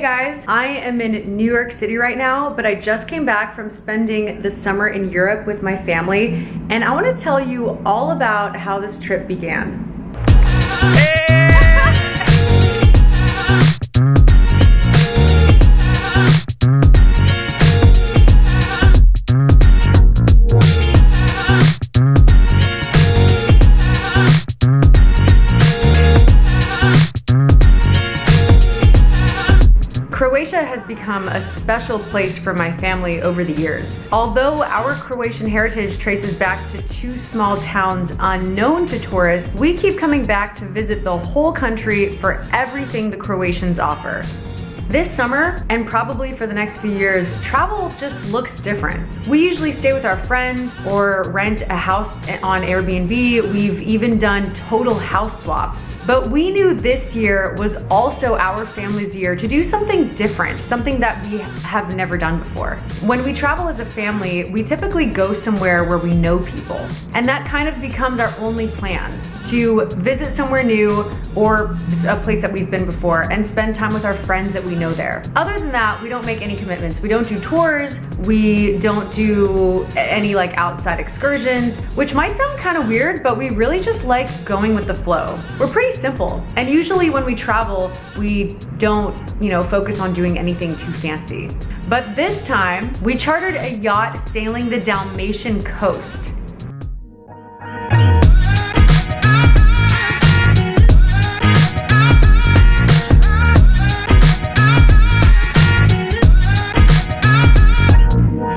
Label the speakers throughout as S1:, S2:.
S1: Hey guys, I am in New York City right now, but I just came back from spending the summer in Europe with my family, and I want to tell you all about how this trip began. Croatia has become a special place for my family over the years. Although our Croatian heritage traces back to two small towns unknown to tourists, we keep coming back to visit the whole country for everything the Croatians offer. This summer, and probably for the next few years, travel just looks different. We usually stay with our friends or rent a house on Airbnb. We've even done total house swaps. But we knew this year was also our family's year to do something different, something that we have never done before. When we travel as a family, we typically go somewhere where we know people. And that kind of becomes our only plan, to visit somewhere new or a place that we've been before and spend time with our friends that we know there. Other than that, we don't make any commitments. We don't do tours. We don't do any like outside excursions, which might sound kind of weird, but we really just like going with the flow. We're pretty simple. And usually when we travel, we don't, focus on doing anything too fancy. But this time, we chartered a yacht sailing the Dalmatian coast.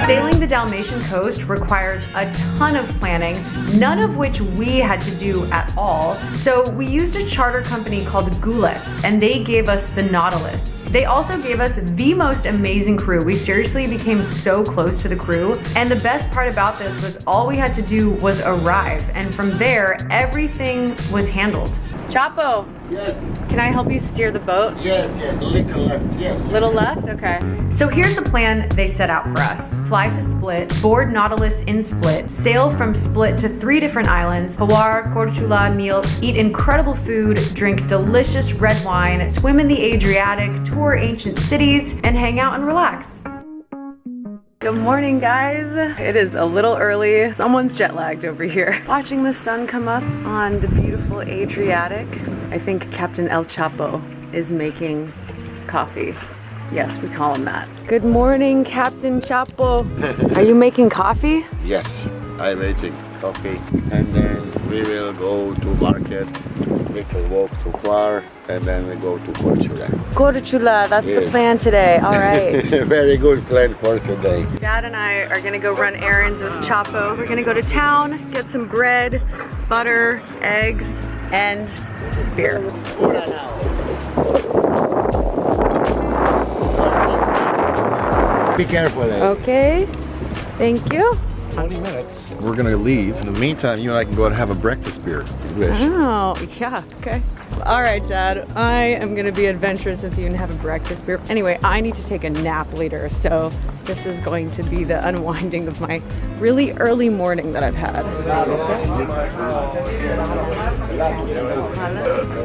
S1: Sailing the Dalmatian coast requires a ton of planning, none of which we had to do at all. So we used a charter company called Goolets, and they gave us the Nautilus. They also gave us the most amazing crew. We seriously became so close to the crew. And the best part about this was all we had to do was arrive. And from there, everything was handled. Chapo.
S2: Yes.
S1: Can I help you steer the boat?
S2: Yes, a little left, yes.
S1: Little left? Okay. So here's the plan they set out for us. Fly to Split, board Nautilus in Split, sail from Split to 3 different islands, Hvar, Korčula, Mil, eat incredible food, drink delicious red wine, swim in the Adriatic, tour ancient cities, and hang out and relax. Good morning, guys. It is a little early. Someone's jet lagged over here. Watching the sun come up on the beautiful Adriatic. I think Captain El Chapo is making coffee. Yes, we call him that. Good morning, Captain Chapo. Are you making coffee?
S2: Yes, I'm making coffee. And then we will go to market, little walk to Hvar, and then we go to Korčula.
S1: Korčula, that's
S2: Yes.
S1: the plan today. All right.
S2: Very good plan for today.
S1: Dad and I are gonna go run errands with Chapo. We're gonna go to town, get some bread, butter, eggs, and beer.
S2: Be careful.
S1: Okay, thank you.
S3: 20 minutes. We're gonna leave. In the meantime, you and I can go out and have a breakfast beer if you wish.
S1: Oh, yeah, okay. All right, Dad, I am gonna be adventurous with you and have a breakfast beer. Anyway, I need to take a nap later, so this is going to be the unwinding of my really early morning that I've had.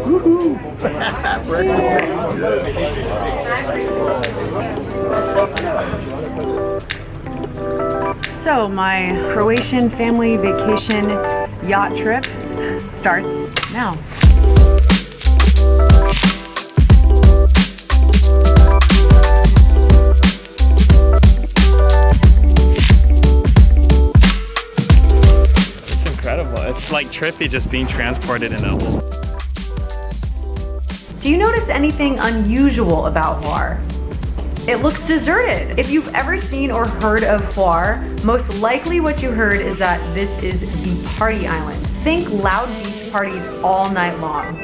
S1: Woohoo! So my Croatian family vacation yacht trip starts now.
S4: It's incredible. It's like trippy just being transported in a...
S1: Do you notice anything unusual about Hvar? It looks deserted. If you've ever seen or heard of Hvar, most likely what you heard is that this is the party island. Think loud beach parties all night long.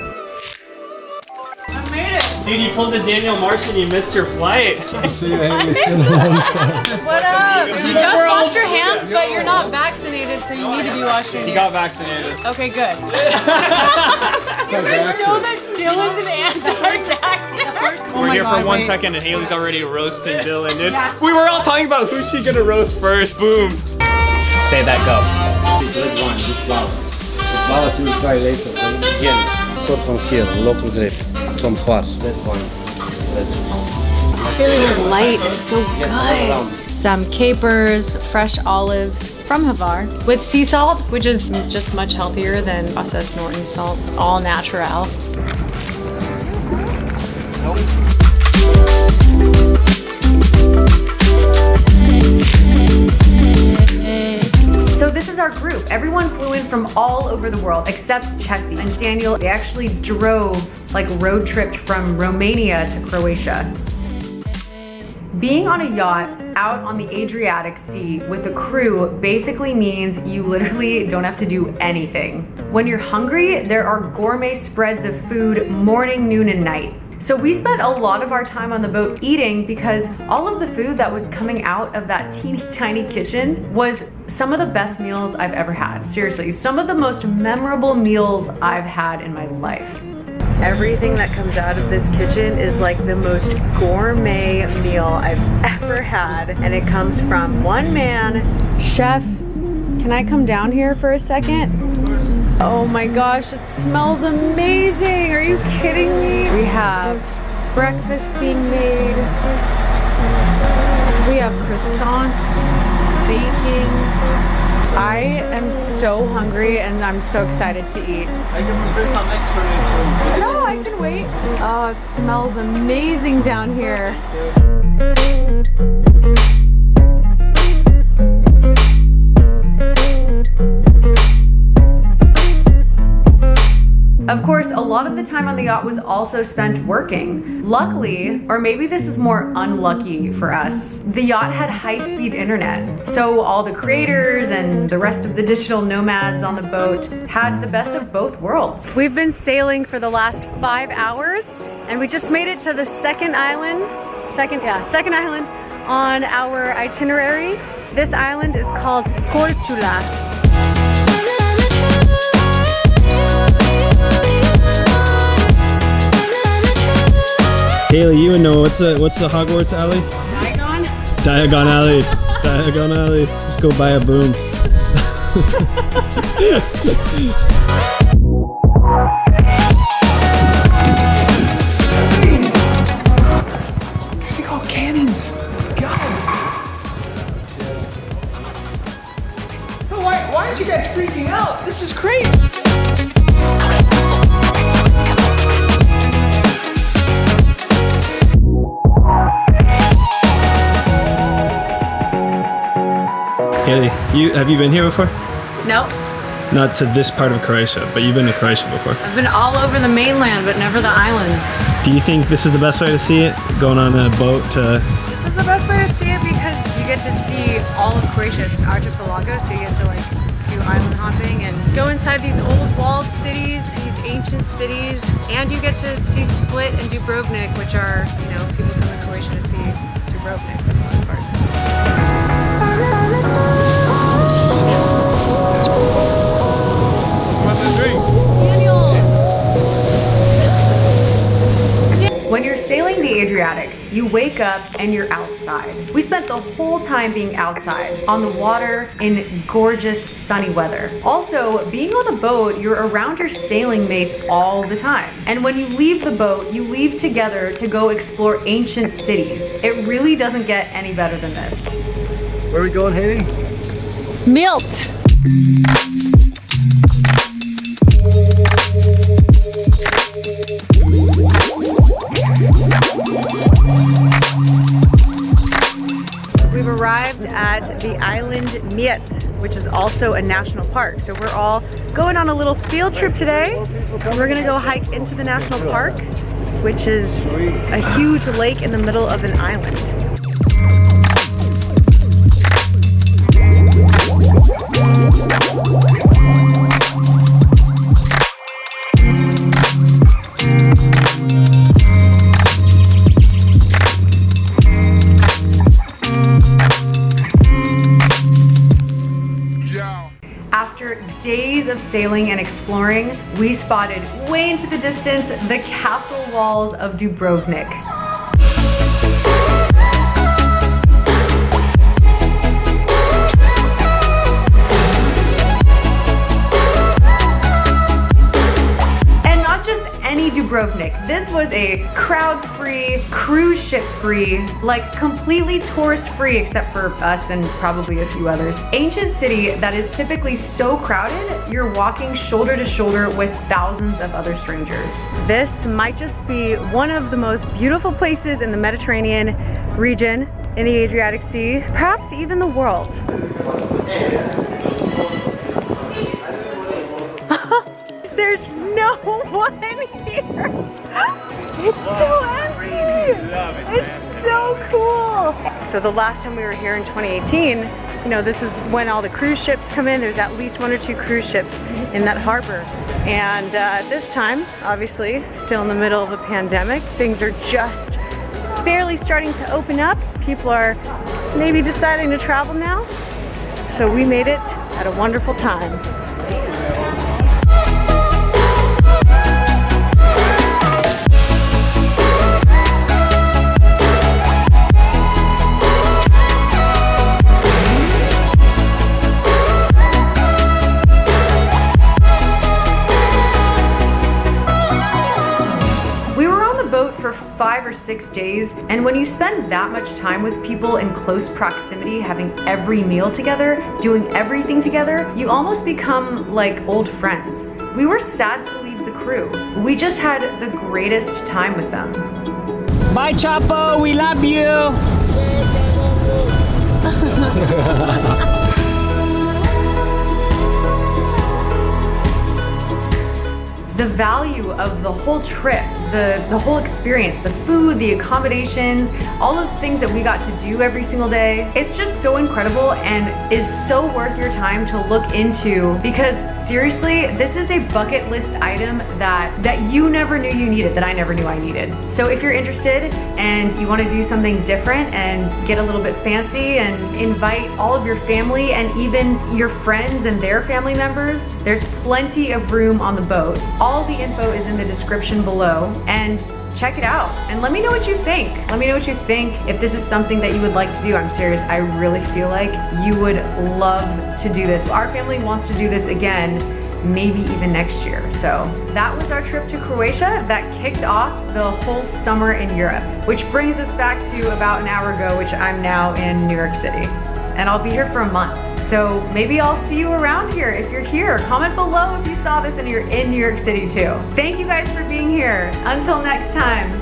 S4: I made it! Dude, you pulled the Daniel Marsh and you missed your flight.
S5: See, it's been a long time.
S6: What up? You just washed your hands, but you're not vaccinated, so you need to be washing your
S4: He
S6: hands.
S4: got vaccinated.
S6: Okay, good. You guys know that Dylan's an anti-vaxxer?
S4: We're here for 1 second and Haley's already roasting Dylan, dude. We were all talking about who's she gonna roast first. Boom. Say that, go.
S7: Red wine, this flower. The flowers you will try later. Again, sort from here, local grape, from Hvar. Red wine. Red.
S6: really light and so good. Some capers, fresh olives from Havar with sea salt, which is just much healthier than processed Norton salt, all natural.
S1: So this is our group. Everyone flew in from all over the world except Chessie and Daniel. They actually drove, like road tripped from Romania to Croatia. Being on a yacht out on the Adriatic Sea with a crew basically means you literally don't have to do anything. When you're hungry, there are gourmet spreads of food morning, noon, and night. So we spent a lot of our time on the boat eating because all of the food that was coming out of that teeny tiny kitchen was some of the best meals I've ever had. Seriously, some of the most memorable meals I've had in my life. Everything that comes out of this kitchen is like the most gourmet meal I've ever had. And it comes from one man. Chef, can I come down here for a second? Oh my gosh, it smells amazing. Are you kidding me? We have breakfast being made. We have croissants, baking. I am so hungry and I'm so excited to eat.
S7: I can prepare some next for you.
S1: No, I can wait. Oh, it smells amazing down here. Of course, a lot of the time on the yacht was also spent working. Luckily, or maybe this is more unlucky for us, the yacht had high-speed internet. So all the creators and the rest of the digital nomads on the boat had the best of both worlds. We've been sailing for the last 5 hours, and we just made it to the second island on our itinerary. This island is called Corčula.
S5: Haley, you would know what's the Hogwarts alley? Diagon Alley. Diagon Alley. Just go buy a broom.
S3: Big old cannons.
S4: Why aren't you guys freaking out? This is crazy.
S5: Haley, have you been here before?
S6: Nope.
S5: Not to this part of Croatia, but you've been to Croatia before.
S6: I've been all over the mainland, but never the islands.
S5: Do you think this is the best way to see it? Going on a boat to...
S6: This is the best way to see it because you get to see all of Croatia. It's an archipelago, so you get to like do island hopping and go inside these old walled cities, these ancient cities, and you get to see Split and Dubrovnik, which are, you know, people come to Croatia to see Dubrovnik for the most part.
S1: When you're sailing the Adriatic, you wake up and you're outside. We spent the whole time being outside, on the water, in gorgeous sunny weather. Also, being on the boat, you're around your sailing mates all the time. And when you leave the boat, you leave together to go explore ancient cities. It really doesn't get any better than this.
S5: Where are we going, Haley?
S6: Milt!
S1: We've arrived at the island Yacht, which is also a national park. So we're all going on a little field trip today. We're gonna go hike into the national park, which is a huge lake in the middle of an island. After days of sailing and exploring, we spotted way into the distance the castle walls of Dubrovnik. Dubrovnik. This was a crowd-free, cruise ship-free, like completely tourist-free except for us and probably a few others. Ancient city that is typically so crowded, you're walking shoulder to shoulder with thousands of other strangers. This might just be one of the most beautiful places in the Mediterranean region, in the Adriatic Sea, perhaps even the world. There's no one here. It's so empty. It's so cool. So the last time we were here in 2018, you know, this is when all the cruise ships come in. There's at least 1 or 2 cruise ships in that harbor. And this time, obviously, still in the middle of a pandemic, things are just barely starting to open up. People are maybe deciding to travel now. So we made it at a wonderful time. For 5 or 6 days, and when you spend that much time with people in close proximity, having every meal together, doing everything together, you almost become like old friends. We were sad to leave the crew. We just had the greatest time with them.
S4: Bye, Chapo. We love you.
S1: The value of the whole trip, the whole experience, the food, the accommodations, all of the things that we got to do every single day, it's just so incredible and is so worth your time to look into, because seriously, this is a bucket list item that you never knew you needed, that I never knew I needed. So if you're interested and you want to do something different and get a little bit fancy and invite all of your family and even your friends and their family members, there's plenty of room on the boat. All the info is in the description below, and check it out and let me know what you think. Let me know what you think. If this is something that you would like to do, I'm serious, I really feel like you would love to do this. Our family wants to do this again, maybe even next year. So that was our trip to Croatia that kicked off the whole summer in Europe, which brings us back to about an hour ago, which I'm now in New York City, and I'll be here for a month. So maybe I'll see you around here if you're here. Comment below if you saw this and you're in New York City too. Thank you guys for being here. Until next time.